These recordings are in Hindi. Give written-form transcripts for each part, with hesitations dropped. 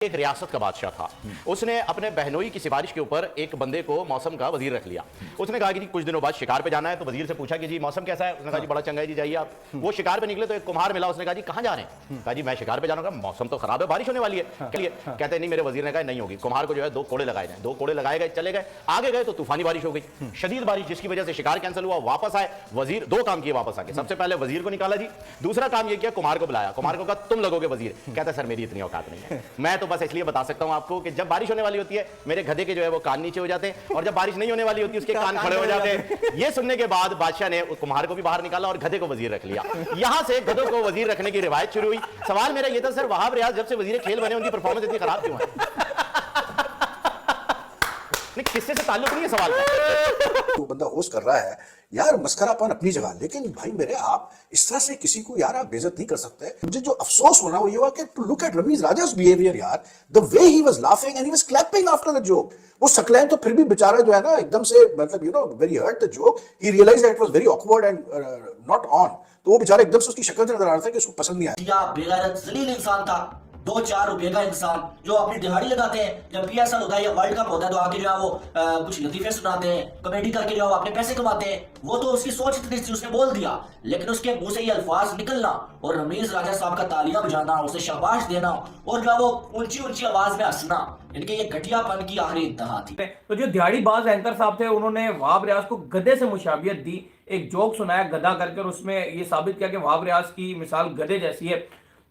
एक रियासत का बादशाह था। उसने अपने बहनोई की सिफारिश के ऊपर एक बंदे को मौसम का वजीर रख लिया। उसने कहा कि जी कुछ दिनों बाद शिकार पे जाना है, तो वजीर से पूछा कि जी मौसम कैसा है। उसने कहा जी बड़ा चंगा है जी, जाइए आप। वो शिकार पे निकले तो एक कुम्हार मिला। उसने कहा जी कहाँ जा रहे हैं? कहा जी मैं शिकार पे जा रहा हूँ। मौसम तो खराब है, बारिश होने वाली है। कहते नहीं, मेरे वजीर ने कहा नहीं होगी। कुम्हार को जो है 2 कोड़े लगाए गए, 2 कोड़े लगाए गए, चले गए। आगे गए तो तूफानी बारिश हो गई, शदीद बारिश, जिसकी वजह से शिकार कैंसिल हुआ। वापस आए वजीर, 2 काम किए वापस आके। सबसे पहले वजीर को निकाला जी, दूसरा काम ये किया कुम्हार को बुलाया। कुम्हार को कहा तुम लगोगे वजीर। कहता सर मेरी इतनी औकात नहीं है, मैं तो बस इसलिए बता सकता हूं आपको कि जब बारिश होने वाली होती है मेरे गधे के जो है वो कान नीचे हो जाते हैं, और जब बारिश नहीं होने वाली होती है उसके कान खड़े हो जाते हैं। ये सुनने के बाद बादशाह ने कुम्हार को भी बाहर निकाला और गधे को वजीर रख लिया। यहां से गधों को वजीर रखने की रिवायत शुरू हुई। सवाल मेरा ये था सर, वहाब रियाज जब से वजीर खेल बने उनकी परफॉर्मेंस इतनी खराब क्यों है? किससे से ताल्लुक नहीं है सवाल का। तो बंदा होस्ट कर रहा है यार, मस्करापन अपनी जगह, लेकिन भाई मेरे आप इस तरह से किसी को यार आप बेइज्जत नहीं कर सकते। मुझे जो अफसोस होना वो ये हुआ कि to look at Ramiz राजा's behaviour यार, the way he was laughing and he was clapping after the joke. वो सकलैन तो फिर भी बेचारा जो है ना एकदम से मतलब you know very hurt the joke, he realised that it was very awkward and not on. तो वो बेचारा एकदम से उसकी शक्ल से नजर आ रहा था कि उसको पसंद नहीं आया। बेगैरत जलील इंसान था, 2-4 रुपए का इंसान जो अपनी दिहाड़ी लगाते हैं। जब PSL होता है या वर्ल्ड कप होता है तो आके जो है वो कुछ लतीफे सुनाते हैं, कॉमेडी करके जो है अपने पैसे कमाते हैं। वो तो उसकी सोच इतनी थी, उसने बोल दिया, लेकिन उसके मुंह से ये अल्फाज निकलना और रमीज राजा साहब का तालियां बजाना, उसे शाबाश देना और जो है वो ऊंची ऊंची आवाज में हंसना, इनके ये घटियापन की आखिरी इंतहा थी। तो जो दिहाड़ीबाज एंकर साहब थे उन्होंने वहाब रियाज को गधे से मुशाबियत दी, एक जोक सुनाया गधा करके, और उसमें ये साबित किया कि वहाब रियाज की मिसाल गधे जैसी है।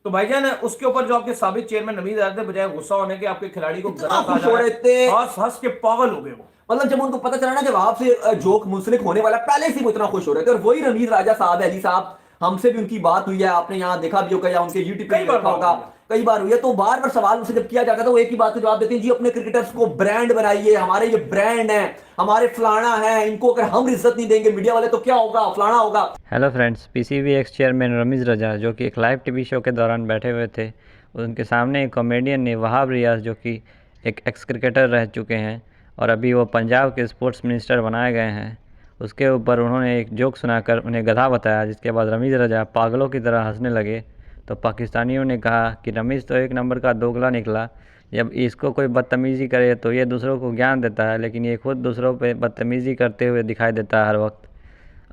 तो भाईजान उसके ऊपर जो आपके साबित चेयरमैन रमीज राजा थे, बजाय गुस्सा होने के आपके खिलाड़ी को गधा कहा जा रहा है, हंस के पागल हो गए वो। मतलब जब उनको पता चला ना कि वहां से जोक मुंसलिक होने वाला, पहले से वो इतना खुश हो रहे थे। और वही रमीज राजा साहब, अली साहब, हमसे भी उनकी बात हुई है, आपने यहाँ देखा भी होगा या उनके यूट्यूब पे देखा होगा, कई बार हुई है। तो बार बार सवाल उनसे जब किया जाता था वो एक ही बात का जवाब देते हैं, जी अपने क्रिकेटर्स को ब्रांड बनाइए, हमारे ये ब्रांड है, हमारे फलाना है, इनको अगर हम इज्जत नहीं देंगे मीडिया वाले तो क्या होगा, फलाना होगा। Hello friends, PCB ex chairman Ramiz Raja जो कि एक लाइव टीवी शो के दौरान बैठे हुए थे, उनके सामने एक कॉमेडियन ने वहाब रियाज जो कि एक एक्स क्रिकेटर रह चुके हैं और अभी वो पंजाब के स्पोर्ट्स मिनिस्टर बनाए गए हैं, उसके ऊपर उन्होंने एक जोक सुनाकर उन्हें गधा बताया। जिसके बाद रमीज रजा पागलों की तरह हंसने लगे। तो पाकिस्तानियों ने कहा कि रमीज तो एक नंबर का दोगला निकला, जब इसको कोई बदतमीज़ी करे तो ये दूसरों को ज्ञान देता है, लेकिन ये खुद दूसरों पे बदतमीज़ी करते हुए दिखाई देता है हर वक्त।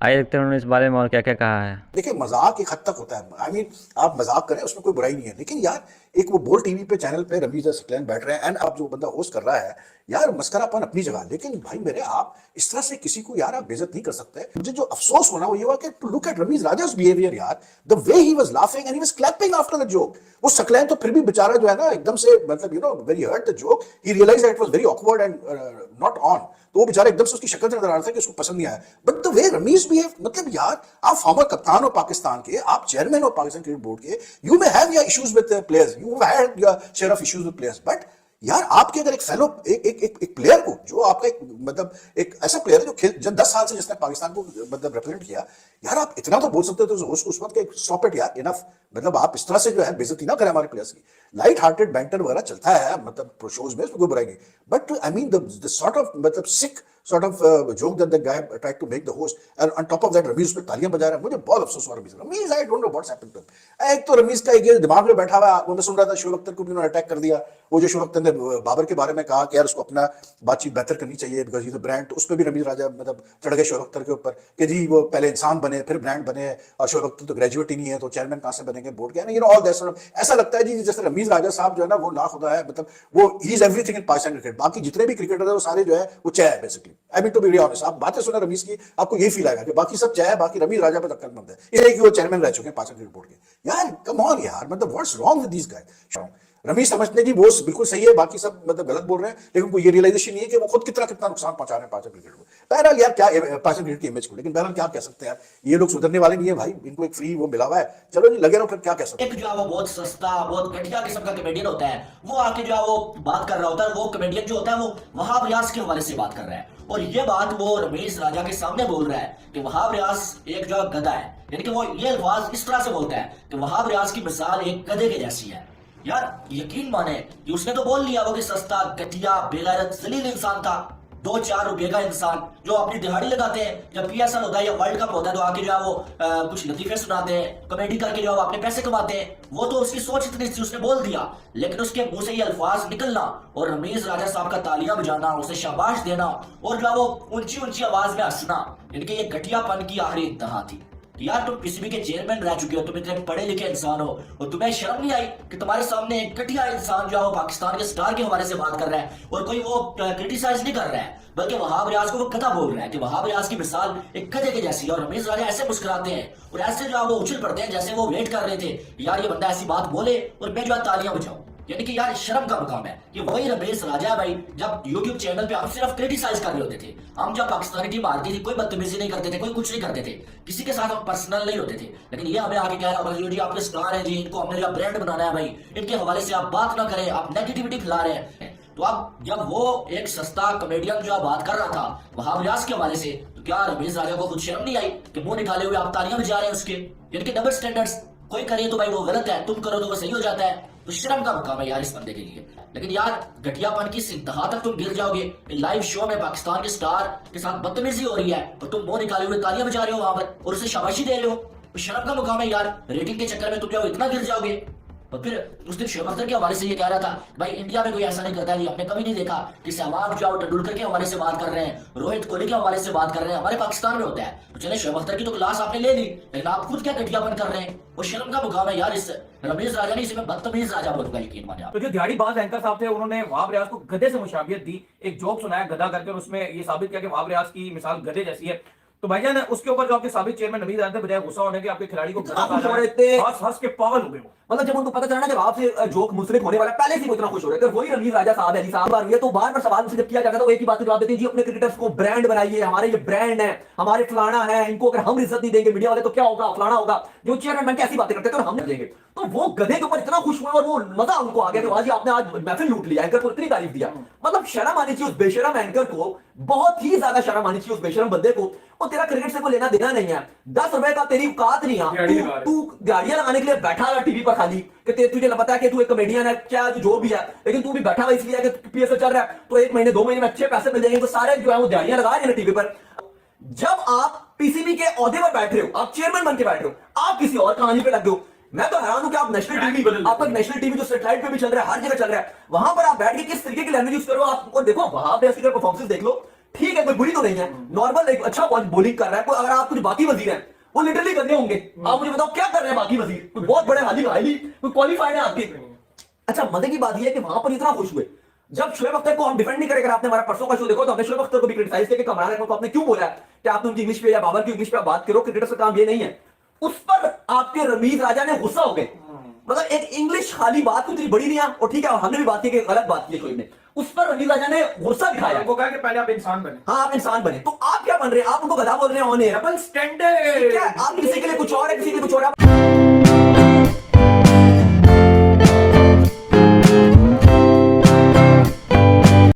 आइए देखते हैं उन्होंने इस बारे में और क्या क्या कहा है। देखिए मजाक एक हद तक होता है, आई मीन आप मजाक करें उसमें कोई बुराई नहीं है, लेकिन यार एक वो बोल टीवी पे चैनल पे रमीज सकलैन बैठ रहे हैं एंड आप जो बंदा होस्ट कर रहा है यार, मस्करापन अपनी जगह, लेकिन भाई मेरे आप इस तरह से किसी को यार आप बेइज्जत नहीं कर सकते। मुझे जो अफसोस होना वो ये हुआ कि to look at Ramiz राजा's behaviour यार, the way he was laughing and he was clapping after the joke. वो सकलैन तो फिर भी बेचारा जो है ना एकदम से मतलब you know very hurt the joke, he realised that it was very awkward and not on. तो वो बेचारा एकदम से उसकी शक्ल से नजर आ रहा था कि उसको पसंद नहीं आया। But the way Ramiz behave, मतलब यार आप फॉर्मर कप्तान हो पाकिस्तान के, आप चेयरमैन हो पाकिस्तान क्रिकेट बोर्ड के, you may have your issues with players, you had your share of issues with players, but यार आपके अगर एक फेलो एक प्लेयर को, जो आपका एक मतलब एक ऐसा प्लेयर है जो खेल जब 10 साल से जिसने पाकिस्तान को मतलब रिप्रेजेंट किया, यार आप इतना तो बोल सकते थे उस वक्त के स्टॉप इट यार, इनफ। मतलब आप इस तरह से जो है बेइज्जती ना करें हमारे प्लेयर्स की। लाइट हार्टेड बैंटर वगैरह चलता है मतलब शोज में, उसमें कोई बुराई नहीं, but I mean the sort of मतलब सिक sort of joke that the guy tried to make the host, and on top of that Ramiz उसमें तालियां बजा रहा है। मुझे बहुत अफसोस हुआ Ramiz, I don't know what's happened to him। एक तो रमीज का एक दिमाग में बैठा हुआ है, मैं सुन रहा था शोएब अख्तर को भी उन्होंने अटैक कर दिया। वो जो शोएब अख्तर ने बाबर के बारे में कहा कि यार उसको अपना बातचीत बेहतर करनी चाहिए बिकॉज ही द ब्रांड, तो उस पर भी रमीज राजा मतलब चढ़ गए शोएब अख्तर के ऊपर कि जी वो पहले इंसान बने फिर ब्रांड बने, और शोएब अख्तर तो ग्रेजुएट ही नहीं है तो चेयरमैन कहां से बनेंगे बोर्ड के, यू नो ऑल दैट। ऐसा लगता है जी जैसे रमीज राजा साहब जो है ना वो लाखुदा है, मतलब वो he is everything in Pakistan cricket. बाकी जितने भी क्रिकेटर है वो सारे जो है वो चाय है basically. I mean to be very honest, आप बातें सुना रमीज की आपको यही फील आएगा कि बाकी सब चाहे, बाकी रमीज राजा पे अक्लमंद है, इसलिए कि वो चेयरमैन रह चुके हैं पाकिस्तान क्रिकेट बोर्ड के। यार कम ऑन यार, मतलब what's wrong with these guys. Ramiz समझते हैं कि वो बिल्कुल सही है, बाकी सब मतलब गलत बोल रहे हैं, लेकिन कोई ये रियलाइजेशन नहीं है कि वो खुद कितना कितना नुकसान पहुंचा रहे हैं पाकिस्तान क्रिकेट को। बहरहाल यार क्या पाकिस्तान क्रिकेट की इमेज को, लेकिन बहरहाल क्या कह सकते हैं, ये लोग सुधरने वाले नहीं है भाई, इनको एक फ्री वो मिला हुआ है, चलो जी लगे रहो, फिर क्या कह सकते हैं। एक जो है वो बहुत सस्ता बहुत घटिया किस्म का कॉमेडियन होता है, वो आके जो है वो बात कर रहा होता है, वो कॉमेडियन जो होता है वो वहाब रियाज के हवाले से बात कर रहा है, और ये बात वो रमीज राजा के सामने बोल रहा है कि वहाब रियाज एक जो गधा है, यानी कि वो ये अल्फाज इस तरह से बोलता है कि वहाब रियाज की मिसाल एक गधे के जैसी है। यार यकीन माने कि उसने तो बोल लिया वो कि सस्ता घटिया बेगैरत जलील इंसान था, 2-4 रुपए का इंसान जो अपनी दिहाड़ी लगाते हैं, जब PSL होता है या वर्ल्ड कप होता है तो आके जो है वो कुछ लतीफे सुनाते हैं, कॉमेडी करके जो है वो अपने पैसे कमाते हैं। वो तो उसकी सोच इतनी थी, उसने बोल दिया, लेकिन उसके मुंह से ये अल्फाज निकलना और रमीज राजा साहब का तालियां बजाना, उसे शाबाश देना और जो है वो ऊंची ऊंची आवाज में हंसना, इनके ये घटियापन की आखिरी इंतहा थी। यार तुम पीसीबी के चेयरमैन रह चुके हो, तुम इतने पढ़े लिखे इंसान हो और तुम्हें शर्म नहीं आई कि तुम्हारे सामने एक घटिया इंसान जो है वो पाकिस्तान के स्टार के हवाले से बात कर रहा है और कोई वो क्रिटिसाइज नहीं कर रहा है, बल्कि वहाब रियाज को वो गधा बोल रहा है कि वहाब रियाज की मिसाल एक गधे के जैसी है। और रमीज राजा ऐसे मुस्कुराते हैं और ऐसे जो है वो उछल पड़ते हैं जैसे वो वेट कर रहे थे यार ये बंदा ऐसी बात बोले और मैं जो है तालियां बजाऊं। यानी कि यार शर्म का मुकाम है कि वही रमेश राजा भाई जब यूट्यूब चैनल पे हम सिर्फ क्रिटिसाइज कर रहे होते थे, हम जब पाकिस्तानी टीम हारती थी कोई बदतमीजी नहीं करते थे, कोई कुछ नहीं करते थे, किसी के साथ हम पर्सनल नहीं होते थे, लेकिन ये हमें आगे कह रहा है जी आपके स्टार है जी, इनको हमने जो ब्रांड बनाना है भाई, इनके हवाले से आप बात ना करें, आप नेगेटिविटी फैला रहे हैं। तो अब जब वो एक सस्ता कॉमेडियन जो बात कर रहा था वहाब रियाज के हवाले से, तो क्या रमेश राजा को कुछ शर्म नहीं आई कि मुंह निकाले हुए आप तालियां बजा रहे हैं उसके? इनके डबल स्टैंडर्ड्स, कोई करे तो भाई वो गलत है, तुम करो तो वो सही हो जाता है। तो शर्म का मुकाम है यार इस बंदे के लिए। लेकिन यार घटियापन की इंतहा तक तुम गिर जाओगे। लाइव शो में पाकिस्तान के स्टार के साथ बदतमीजी हो रही है और तुम मुंह निकाले हुए तालियां बजा रहे हो वहां पर और उसे शाबाशी दे रहे हो, तो शर्म का मुकाम है यार। रेटिंग के चक्कर में तुम जो इतना गिर जाओगे। और फिर उस दिन शोएब अख्तर के हवाले से ये कह रहा था भाई इंडिया में कोई ऐसा नहीं करता है, हमने कभी नहीं देखा कि सहवाग जो तेंदुलकर के हवाले से बात कर रहे हैं, रोहित कोहली के हवाले से बात कर रहे हैं, हमारे पाकिस्तान में होता है। तो चले शोएब अख्तर की तो क्लास आपने ले ली, लेकिन आप खुद क्या घटियापन कर रहे हैं? वो शर्म का मुकाम है यार। इस रमेश राजा ने इसे मैं बदतमीज राजा बोलूंगा, यकीन मानिए आप। तो जो दिहाड़ीबाज एंकर साहब थे उन्होंने वहाब रियाज को गधे से मुशाबियत दी, एक जोक सुनाया गधा करके और उसमें ये साबित किया कि वहाब रियाज की मिसाल गधे जैसी है। तो भाईजान उसके ऊपर जो आपके साबित चेयरमैन नवीद आते बजाय गुस्सा होने के आपके खिलाड़ी को हंस हंस के पागल हो गए वो। मतलब जब उनको पता चला ना जब आपसे जोक मुंसलिक होने वाला, पहले से ही वो इतना खुश हो रहे थे। वही रमीज राजा साहब अली साहब बार हुए तो बार बार सवाल उनसे जब किया जाता था वो एक ही बात का जवाब देते हैं, जी अपने क्रिकेटर्स को ब्रांड बनाइए, हमारे ये ब्रांड है, हमारे फलाना है, इनको अगर हम इज्जत नहीं देंगे मीडिया वाले तो क्या होगा, फलाना होगा। जो चेयरमैन बन के ऐसी बातें करते थे और हम देंगे, तो वो गधे के ऊपर इतना खुश हुए और वो मजा उनको आ गया कि आज आपने आज महफिल लूट लिया, एंकर को इतनी तारीफ दिया। मतलब शर्म आनी चाहिए उस बेशरम एंकर को, बहुत ही ज्यादा शर्म आनी चाहिए उस बेशरम बंदे को। और तेरा क्रिकेट से कोई लेना देना नहीं है, 10 रुपए का तेरी औकात नहीं है, तू गाड़ियां लगाने के लिए बैठा है टीवी पर खाली कि तुझे पता है कि तू एक कॉमेडियन है, क्या जो भी है, लेकिन तू भी बैठा हुआ इसलिए कि PSL चल रहा है तो 1 महीने 2 महीने में अच्छे पैसे मिल जाएंगे, तो सारे जो है वो दिहाड़ियां लगा रहे हैं टीवी पर। जब आप पीसीबी के ओहदे पर बैठ रहे हो, आप चेयरमैन बन के बैठ रहे हो, आप किसी और कहानी पे लग गए हो। मैं तो हैरान हूं कि आप नेशनल टीवी, आपका नेशनल टीवी जो सैटेलाइट पे भी चल रहा है, हर जगह चल रहा है, वहां पर आप बैठ के किस तरीके की लैंग्वेज यूज करो आप। और देखो वहां पे इसकी परफॉर्मेंस देख लो, ठीक है कोई बुरी तो नहीं है, नॉर्मल एक अच्छा बॉलिंग कर रहा है। अगर आप कुछ बाकी वजीर हैं वो लिटरली करने होंगे, आप मुझे बताओ क्या कर रहे हैं बाकी वजीर, कोई बहुत बड़े हाली कोई क्वालिफाइड है आपके। अच्छा मजे की बात यह है कि वहां पर इतना खुश हुए जब शोएब अख्तर को हम डिफेंड नहीं करेंगे। आपने हमारा परसों का शो देखो तो हमने शोएब अख्तर को भी क्रिटिसाइज किया कि कमरान अकमल को आपने क्यों बोला है कि आपने उनकी इंग्लिश पे या बाबर की इंग्लिश पे बात करो, क्रिकेटर का काम ये नहीं है। उस पर आपके रमीज राजा ने गुस्सा हो गए। मतलब एक इंग्लिश खाली बात कुछ बड़ी नहीं है, और ठीक है हमने भी बात की कि गलत बात की शोएब ने, उस पर रमीज राजा ने गुस्सा दिखाया, वो कहा कि पहले आप इंसान बने। हाँ आप इंसान बने, तो आप क्या बन रहे हैं? आप उनको गधा बोल रहे हैं, ऑन एयर स्टैंडर्ड क्या आप किसी के लिए कुछ और है, किसी के लिए कुछ और है।